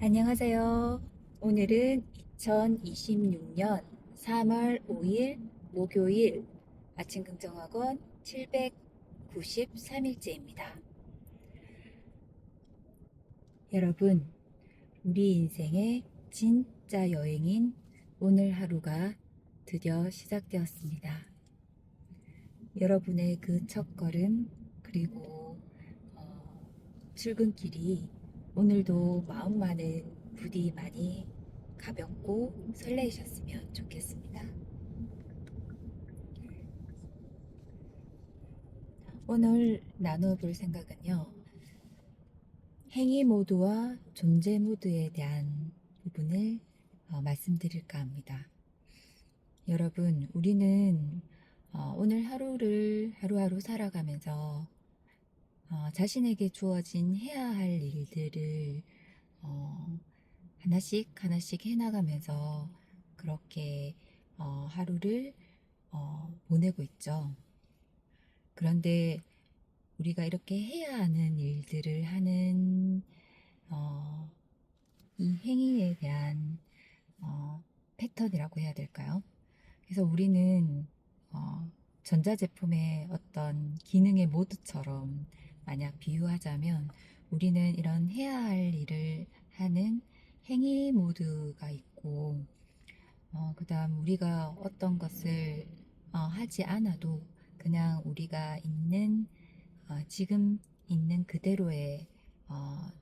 안녕하세요. 오늘은 2026년 3월 5일 목요일 아침 긍정학원 793일째입니다. 여러분, 우리 인생의 진짜 여행인 오늘 하루가 드디어 시작되었습니다. 여러분의 그 첫걸음 그리고 출근길이 오늘도 마음만은 부디 많이 가볍고 설레이셨으면 좋겠습니다. 오늘 나눠볼 생각은요, 행위 모드와 존재 모드에 대한 부분을 말씀드릴까 합니다. 여러분, 우리는 오늘 하루를 하루하루 살아가면서 자신에게 주어진 해야 할 일들을 하나씩 하나씩 해나가면서 그렇게 하루를 보내고 있죠. 그런데 우리가 이렇게 해야 하는 일들을 하는 어, 이 행위에 대한 패턴이라고 해야 될까요? 그래서 우리는 전자제품의 어떤 기능의 모드처럼 만약 비유하자면 우리는 이런 해야 할 일을 하는 행위 모드가 있고 그 다음 우리가 어떤 것을 하지 않아도 그냥 우리가 있는 지금 있는 그대로의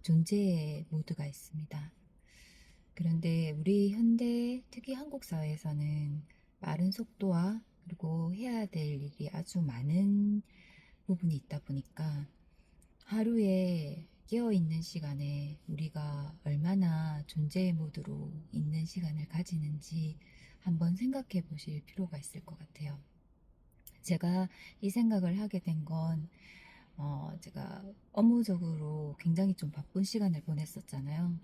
존재의 모드가 있습니다. 그런데 우리 현대 특히 한국 사회에서는 빠른 속도와 그리고 해야 될 일이 아주 많은 부분이 있다 보니까 하루에 깨어있는 시간에 우리가 얼마나 존재의 모드로 있는 시간을 가지는지 한번 생각해 보실 필요가 있을 것 같아요. 제가 이 생각을 하게 된 건, 제가 업무적으로 굉장히 좀 바쁜 시간을 보냈었잖아요.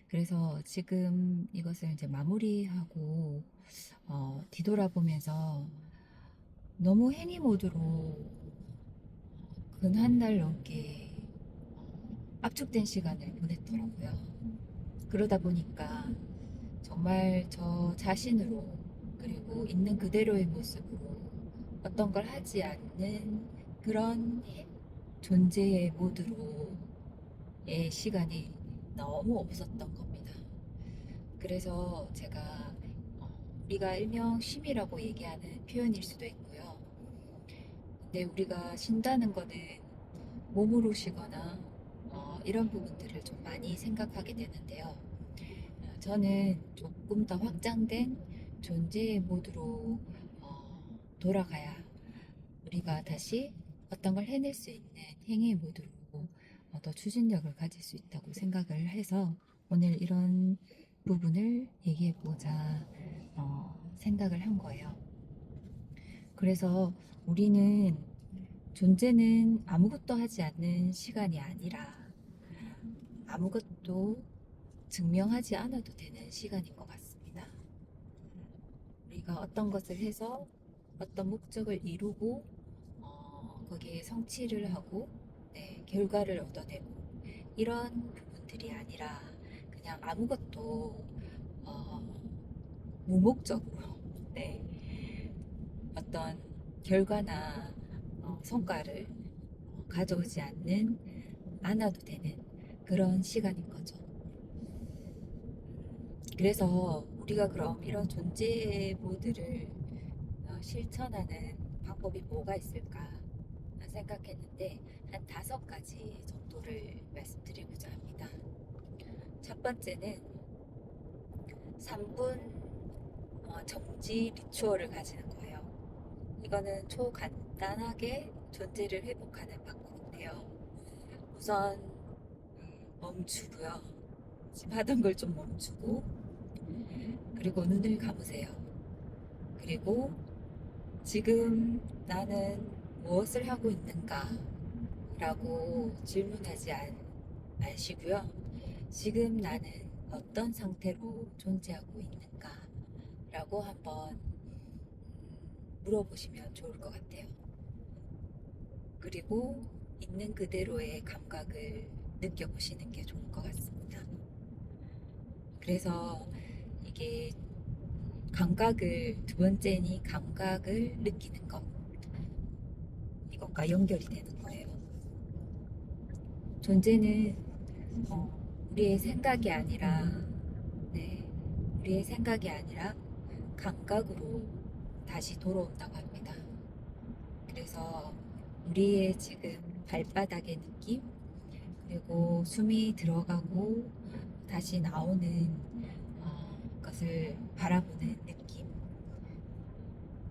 그래서 지금 이것을 이제 마무리하고, 뒤돌아보면서 너무 행위 모드로 근 한 달 넘게 압축된 시간을 보냈더라고요. 그러다 보니까 정말 저 자신으로 그리고 있는 그대로의 모습으로 어떤 걸 하지 않는 그런 존재의 모드로의 시간이 너무 없었던 겁니다. 그래서 제가 우리가 일명 쉼이라고 얘기하는 표현일 수도 있고요. 근데 우리가 쉰다는 거는 몸으로 쉬거나 이런 부분들을 좀 많이 생각하게 되는데요. 저는 조금 더 확장된 존재의 모드로 돌아가야 우리가 다시 어떤 걸 해낼 수 있는 행위의 모드로 더 추진력을 가질 수 있다고 생각을 해서 오늘 이런 부분을 얘기해보자 생각을 한 거예요. 그래서 우리는 존재는 아무것도 하지 않는 시간이 아니라 아무것도 증명하지 않아도 되는 시간인 것 같습니다. 우리가 어떤 것을 해서 어떤 목적을 이루고 거기에 성취를 하고 네, 결과를 얻어내고 이런 부분들이 아니라 그냥 아무것도 어, 무목적으로 네, 어떤 결과나 성과를 가져오지 않아도 되는 그런 시간인 거죠. 그래서 우리가 그럼 이런 존재 모드를 실천하는 방법이 뭐가 있을까 생각했는데 한 5가지 정도를 말씀드리고자 합니다. 첫 번째는 3분 정지 리추얼을 가지는 거예요. 이거는 초간단하게 존재를 회복하는 방법인데요. 우선 멈추고요. 지금 하던 걸 좀 멈추고 그리고 눈을 감으세요. 그리고 지금 나는 무엇을 하고 있는가? 라고 질문하지 않으시고요. 지금 나는 어떤 상태로 존재하고 있는가? 라고 한번 물어보시면 좋을 것 같아요. 그리고 있는 그대로의 감각을 느껴보시는 게 좋을 것 같습니다. 그래서 이게 감각을, 두 번째니 감각을 느끼는 것, 이것과 연결이 되는 거예요. 존재는 우리의 생각이 아니라, 네, 우리의 생각이 아니라 감각으로 다시 돌아온다고 합니다. 그래서 우리의 지금 발바닥의 느낌, 그리고 숨이 들어가고 다시 나오는 것을 바라보는 느낌,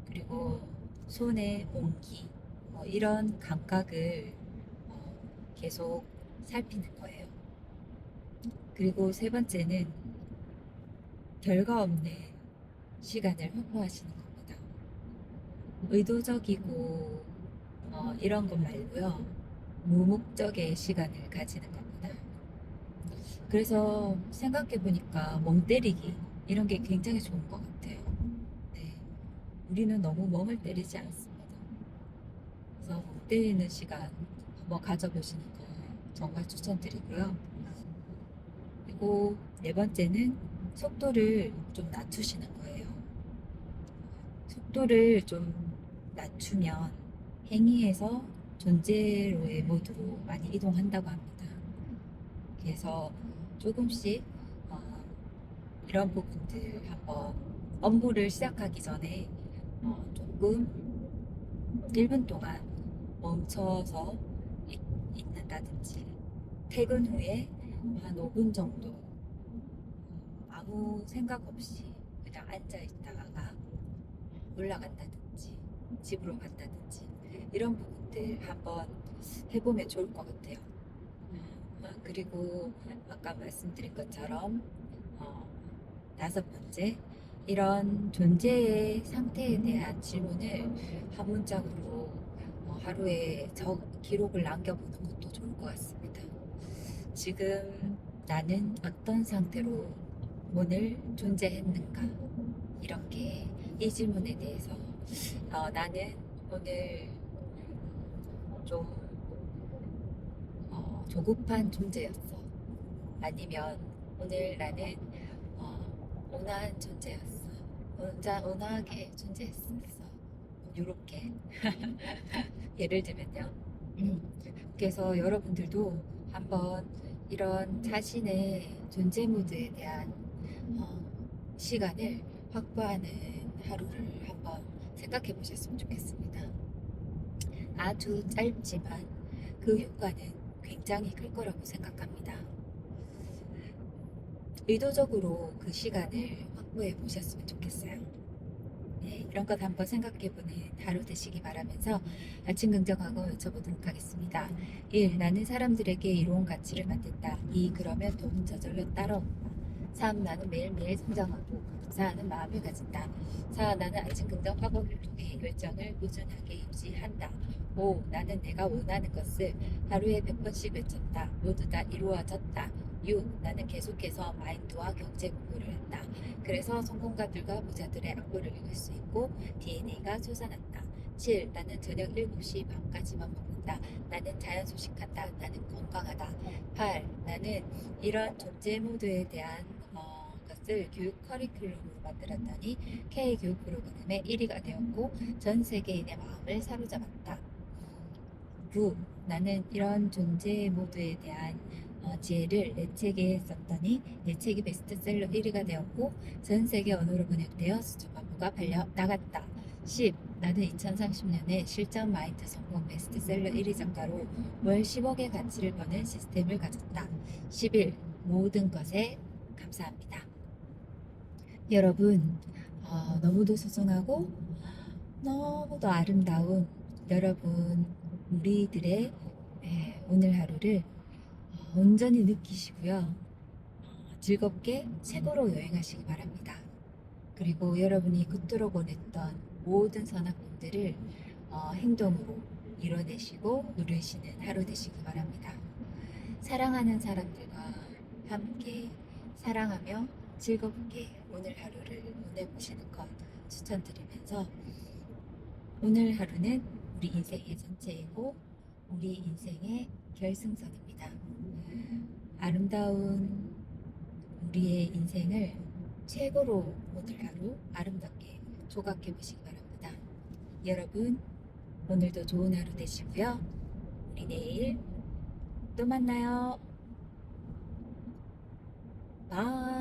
그리고 손의 온기, 이런 감각을 계속 살피는 거예요. 그리고 세 번째는 결과 없는 시간을 확보하시는 겁니다. 의도적이고 이런 것 말고요. 무목적의 시간을 가지는 겁니다. 그래서 생각해 보니까 멍 때리기 이런 게 굉장히 좋은 것 같아요. 네. 우리는 너무 멍을 때리지 않습니다. 그래서 멍 때리는 시간 한번 가져보시는 거 정말 추천드리고요. 그리고 네 번째는 속도를 좀 낮추시는 거예요. 속도를 좀 낮추면 행위에서 존재로의 모드로 많이 이동한다고 합니다. 그래서 조금씩 이런 부분들 한번 업무를 시작하기 전에 조금 1분 동안 멈춰서 있는다든지 퇴근 후에 한 5분 정도 아무 생각 없이 그냥 앉아 있다가 올라간다든지 집으로 간다든지 이런 부분들 한번 해보면 좋을 것 같아요. 그리고 아까 말씀드린 것처럼 다섯 번째, 이런 존재의 상태에 대한 질문을 한 문장으로 하루에 기록을 남겨보는 것도 좋을 것 같습니다. 지금 나는 어떤 상태로 오늘 존재했는가? 이렇게 이 질문에 대해서 나는 오늘 좀 조급한 존재였어. 아니면 오늘 나는 온화한 존재였어. 온화하게 존재했어. 이렇게 예를 들면요. 그래서 여러분들도 한번 이런 자신의 존재 모드에 대한 시간을 확보하는 하루를 한번 생각해 보셨으면 좋겠습니다. 아주 짧지만 그 효과는 굉장히 클 거라고 생각합니다. 의도적으로 그 시간을 확보해 보셨으면 좋겠어요. 네, 이런 것 한번 생각해보는 하루 되시기 바라면서 아침 긍정하고 외쳐보도록 하겠습니다. 1. 나는 사람들에게 이로운 가치를 만든다. 2. 그러면 돈 저절로 따라온다. 3. 나는 매일매일 성장하고 4. 나는 마음을 가진다. 4. 나는 아침 긍정 학원을 통해 열정을 꾸준하게 유지한다. 5. 나는 내가 원하는 것을 하루에 100번씩 외쳤다. 모두 다 이루어졌다. 6. 나는 계속해서 마인드와 경제 공부를 한다. 그래서 성공가 부자들의 악보를 읽을 수 있고 DNA가 솟아난다. 7. 나는 저녁 7시 반까지만 먹는다. 나는 자연 소식한다. 나는 건강하다. 8. 나는 이런 존재 모드에 대한 것을 교육 커리큘럼으로 만들었더니 K 교육 프로그램의 1위가 되었고 전 세계인의 마음을 사로잡았다. 9. 나는 이런 존재 모드에 대한 지혜를 내 책에 썼더니 내 책이 베스트셀러 1위가 되었고 전 세계 언어로 번역되어 수천 만 부가 팔려 나갔다. 10. 나는 2030년에 실전 마인드 성공 베스트셀러 1위 작가로 월 10억의 가치를 버는 시스템을 가졌다. 11. 모든 것에 감사합니다. 여러분, 너무도 소중하고 너무도 아름다운 여러분, 우리들의 오늘 하루를 온전히 느끼시고요. 즐겁게 최고로 여행하시기 바랍니다. 그리고 여러분이 그토록 원했던 모든 선한 꿈들을 행동으로 이뤄내시고 누리시는 하루 되시기 바랍니다. 사랑하는 사람들과 함께 사랑하며 즐겁게 오늘 하루를 보내보시는 것 추천드리면서 오늘 하루는 우리 인생의 전체이고 우리 인생의 결승선입니다. 아름다운 우리의 인생을 최고로 오늘 하루 아름답게 조각해 보시기 바랍니다. 여러분, 오늘도 좋은 하루 되시고요. 우리 내일 또 만나요. 바이.